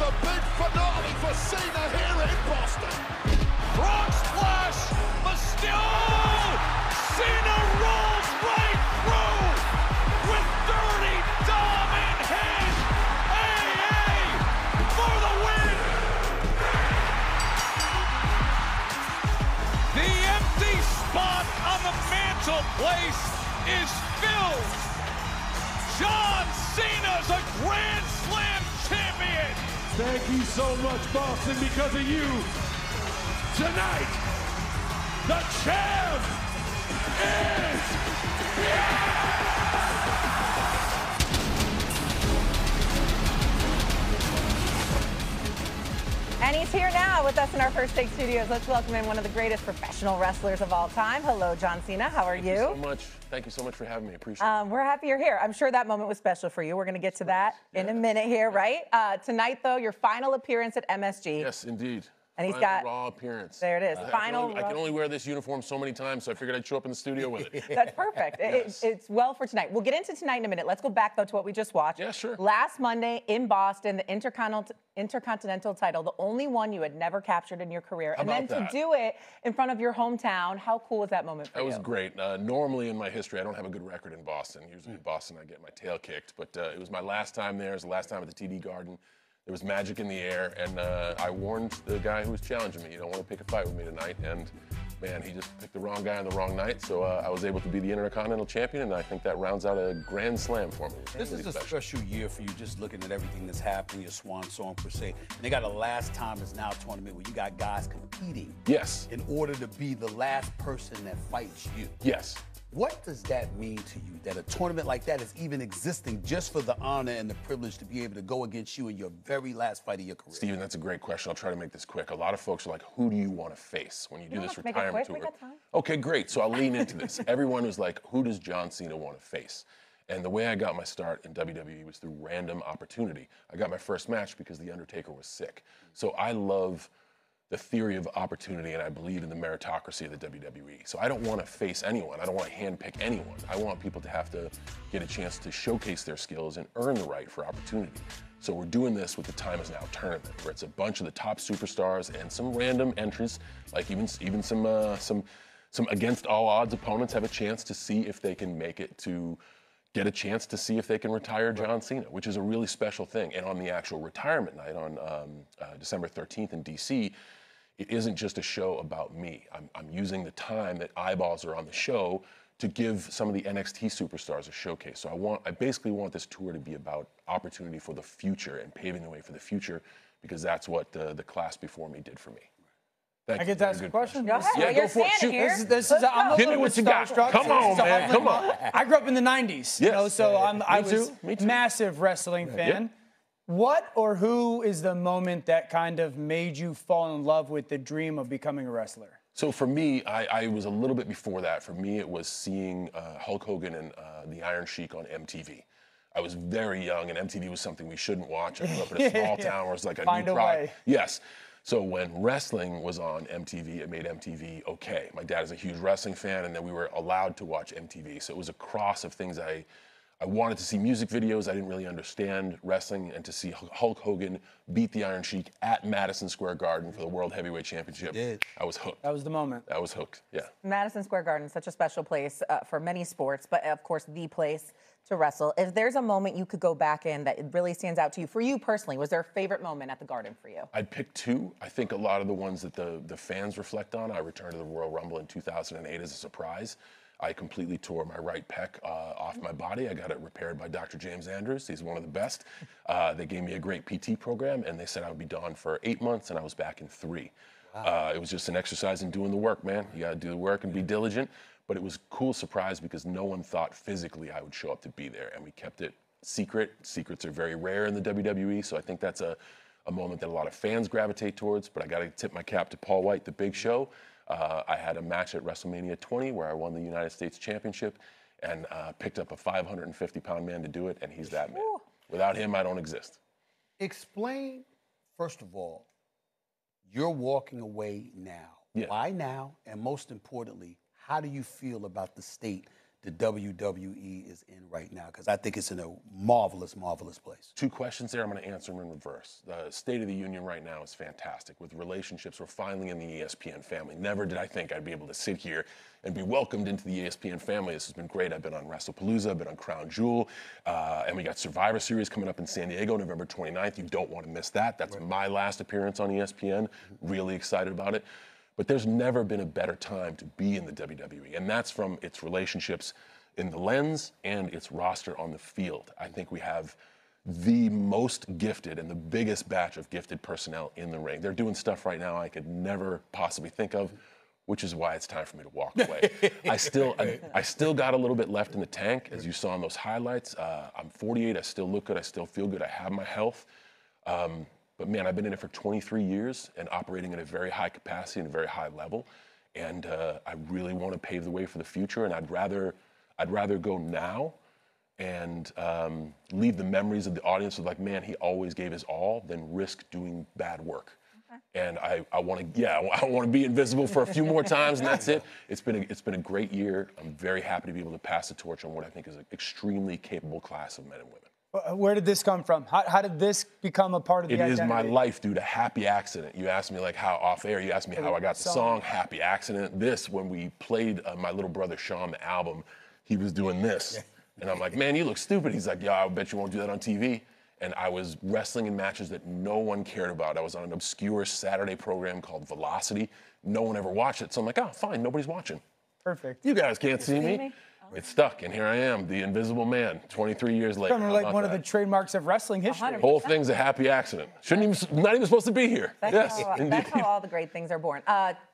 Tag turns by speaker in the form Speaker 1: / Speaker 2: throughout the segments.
Speaker 1: the big finale for Cena here in Boston.
Speaker 2: Frog splash, Mysterio! Cena rolls right through with Dirty Dom in hand. AA for the win. The empty spot on the mantelpiece is filled. John Cena's a Grand Slam champion.
Speaker 3: Thank you so much, Boston. Because of you, tonight, the champ is...
Speaker 4: And he's here now with us in our First Take Studios. Let's welcome in one of the greatest professional wrestlers of all time. Hello, John Cena. How are you?
Speaker 5: Thank you so much. Thank you so much for having me. Appreciate it.
Speaker 4: We're happy you're here. I'm sure that moment was special for you. We're going to get to that in a minute here, right? Tonight, though, your final appearance at MSG.
Speaker 5: Yes, indeed.
Speaker 4: And he's
Speaker 5: Final
Speaker 4: got
Speaker 5: Raw appearance.
Speaker 4: There it is.
Speaker 5: I can only wear this uniform so many times, so I figured I'd show up in the studio with it.
Speaker 4: That's perfect.
Speaker 5: Yes.
Speaker 4: It's well for tonight. We'll get into tonight in a minute. Let's go back, though, to what we just watched.
Speaker 5: Yeah, sure.
Speaker 4: Last Monday in Boston, the Intercontinental title, the only one you had never captured in your career.
Speaker 5: How
Speaker 4: and then
Speaker 5: about that?
Speaker 4: to do it in front of your hometown, how cool was that moment for you?
Speaker 5: That was great. Normally in my history, I don't have a good record in Boston. Usually in Boston, I get my tail kicked. But it was my last time there. It was the last time at the TD Garden. There was magic in the air, and I warned the guy who was challenging me, you don't want to pick a fight with me tonight, and man, he just picked the wrong guy on the wrong night, so I was able to be the Intercontinental Champion, and I think that rounds out a grand slam for me.
Speaker 6: This is a special year for you, just looking at everything that's happening, your swan song per se. And they got a last time is now tournament where you got guys competing.
Speaker 5: Yes.
Speaker 6: In order to be the last person that fights you.
Speaker 5: Yes.
Speaker 6: What does that mean to you, that a tournament like that is even existing just for the honor and the privilege to be able to go against you in your very last fight of your career?
Speaker 5: Steven, that's a great question. I'll try to make this quick. A lot of folks are like, who do you want to face when you do this retirement tour? Okay, great. So I'll lean into this. Everyone was like, who does John Cena want to face? And the way I got my start in WWE was through random opportunity. I got my first match because The Undertaker was sick. So I love the theory of opportunity, and I believe in the meritocracy of the WWE. So I don't want to face anyone. I don't want to handpick anyone. I want people to have to get a chance to showcase their skills and earn the right for opportunity. So we're doing this with the Time Is Now tournament, where it's a bunch of the top superstars and some random entrants, like even some against all odds opponents have a chance to see if they can make it to get a chance to see if they can retire John Cena, which is a really special thing. And on the actual retirement night on December 13th in DC, it isn't just a show about me. I'm using the time that eyeballs are on the show to give some of the NXT superstars a showcase. So I basically want this tour to be about opportunity for the future and paving the way for the future, because that's what the class before me did for me.
Speaker 7: I get to ask a question?
Speaker 4: Go ahead.
Speaker 5: Yeah,
Speaker 4: You're
Speaker 5: go for it.
Speaker 4: standing here.
Speaker 7: I'm a
Speaker 5: Give me
Speaker 7: little
Speaker 5: what you
Speaker 7: bit
Speaker 5: got.
Speaker 7: starstruck.
Speaker 5: Come on, man. Come on.
Speaker 7: I grew up in the 90s, you know, so I was
Speaker 5: Me too.
Speaker 7: massive wrestling fan.
Speaker 5: Yep.
Speaker 7: What or who is the moment that kind of made you fall in love with the dream of becoming a wrestler?
Speaker 5: So for me, I was a little bit before that. For me, it was seeing Hulk Hogan and the Iron Sheik on MTV. I was very young, and MTV was something we shouldn't watch. I grew up in a small town where it was like a new product. Yes. So when wrestling was on MTV, it made MTV okay. My dad is a huge wrestling fan, and then we were allowed to watch MTV. So it was a cross of things. I wanted to see music videos. I didn't really understand wrestling, and to see Hulk Hogan beat the Iron Sheik at Madison Square Garden for the World Heavyweight Championship, I was hooked.
Speaker 7: That was the moment.
Speaker 5: I was hooked, yeah.
Speaker 4: Madison Square Garden is such a special place for many sports, but of course the place to wrestle. If there's a moment you could go back in that really stands out to you, for you personally, was there a favorite moment at the Garden for you?
Speaker 5: I'd pick two. I think a lot of the ones that the fans reflect on. I returned to the Royal Rumble in 2008 as a surprise. I completely tore my right pec off my body. I got it repaired by Dr. James Andrews. He's one of the best. They gave me a great PT program, and they said I would be gone for 8 months, and I was back in 3. Wow. It was just an exercise in doing the work, man. You got to do the work and be diligent. But it was a cool surprise because no one thought physically I would show up to be there, and we kept it secret. Secrets are very rare in the WWE, so I think that's a moment that a lot of fans gravitate towards. But I got to tip my cap to Paul White, the Big Show. I had a match at WrestleMania 20 where I won the United States Championship and picked up a 550-pound man to do it, and he's that man. Without him, I don't exist.
Speaker 6: Explain, first of all, you're walking away now.
Speaker 5: Yeah.
Speaker 6: Why now? And most importantly, how do you feel about the state the WWE is in right now, because I think it's in a marvelous, marvelous place.
Speaker 5: 2 questions there. I'm going to answer them in reverse. The State of the Union right now is fantastic. With relationships, we're finally in the ESPN family. Never did I think I'd be able to sit here and be welcomed into the ESPN family. This has been great. I've been on WrestlePalooza, I've been on Crown Jewel, and we got Survivor Series coming up in San Diego, November 29th. You don't want to miss that. That's my last appearance on ESPN. Really excited about it. But there's never been a better time to be in the WWE, and that's from its relationships in the lens and its roster on the field. I think we have the most gifted and the biggest batch of gifted personnel in the ring. They're doing stuff right now I could never possibly think of, which is why it's time for me to walk away. I still got a little bit left in the tank, as you saw in those highlights. I'm 48, I still look good, I still feel good, I have my health. But man, I've been in it for 23 years and operating at a very high capacity and a very high level. And I really want to pave the way for the future. And I'd rather go now and leave the memories of the audience with like, man, he always gave his all, than risk doing bad work. Okay. And I want to be invisible for a few more times, and that's it. It's been a great year. I'm very happy to be able to pass the torch on what I think is an extremely capable class of men and women.
Speaker 7: Where did this come from? How did this become a part of the identity?
Speaker 5: It is my life due to happy accident. You asked me like how off air, you asked me how I got the song, happy accident. This, when we played my little brother Sean the album, he was doing this. And I'm like, man, you look stupid. He's like, yeah, I bet you won't do that on TV. And I was wrestling in matches that no one cared about. I was on an obscure Saturday program called Velocity. No one ever watched it. So I'm like, oh, fine, nobody's watching.
Speaker 7: Perfect.
Speaker 5: You guys can't see me. It's stuck, and here I am, the invisible man, 23 years later.
Speaker 7: Kind of like one of the trademarks of wrestling history.
Speaker 4: 100%.
Speaker 5: Whole thing's a happy accident. Not even supposed to be here.
Speaker 4: That's how all the great things are born.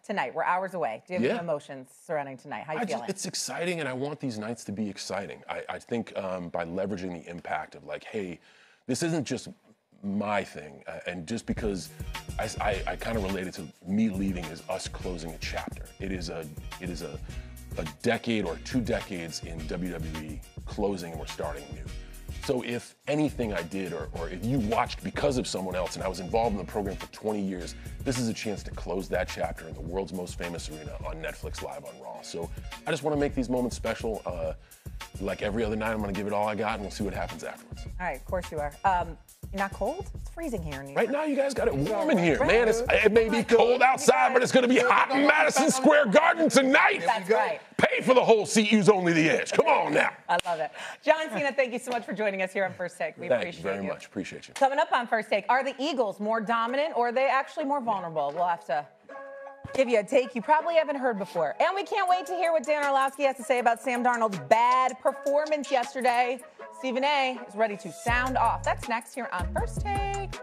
Speaker 4: Tonight, we're hours away. Do you have any emotions surrounding tonight? How are you feeling?
Speaker 5: It's exciting, and I want these nights to be exciting. I think by leveraging the impact of like, hey, this isn't just my thing, and just because I kind of relate it to me leaving as us closing a chapter. It is a decade or 2 decades in WWE closing, and we're starting new. So if anything I did, or if you watched because of someone else and I was involved in the program for 20 years, this is a chance to close that chapter in the world's most famous arena on Netflix Live on Raw. So I just want to make these moments special. Like every other night, I'm going to give it all I got, and we'll see what happens afterwards.
Speaker 4: All right, of course you are. You're not cold? It's freezing here in New York.
Speaker 5: Right now, you guys got it warm in here. Man, it may be cold outside, but it's going to be hot in Madison Square Garden tonight.
Speaker 4: That's right.
Speaker 5: Pay for the whole seat, use only the edge. Come on now.
Speaker 4: I love it. John Cena, thank you so much for joining us here on First Take. We appreciate you.
Speaker 5: Thank you very much. Appreciate you.
Speaker 4: Coming up on First Take, are the Eagles more dominant, or are they actually more vulnerable? We'll have to give you a take you probably haven't heard before. And we can't wait to hear what Dan Orlovsky has to say about Sam Darnold's bad performance yesterday. Stephen A. is ready to sound off. That's next here on First Take.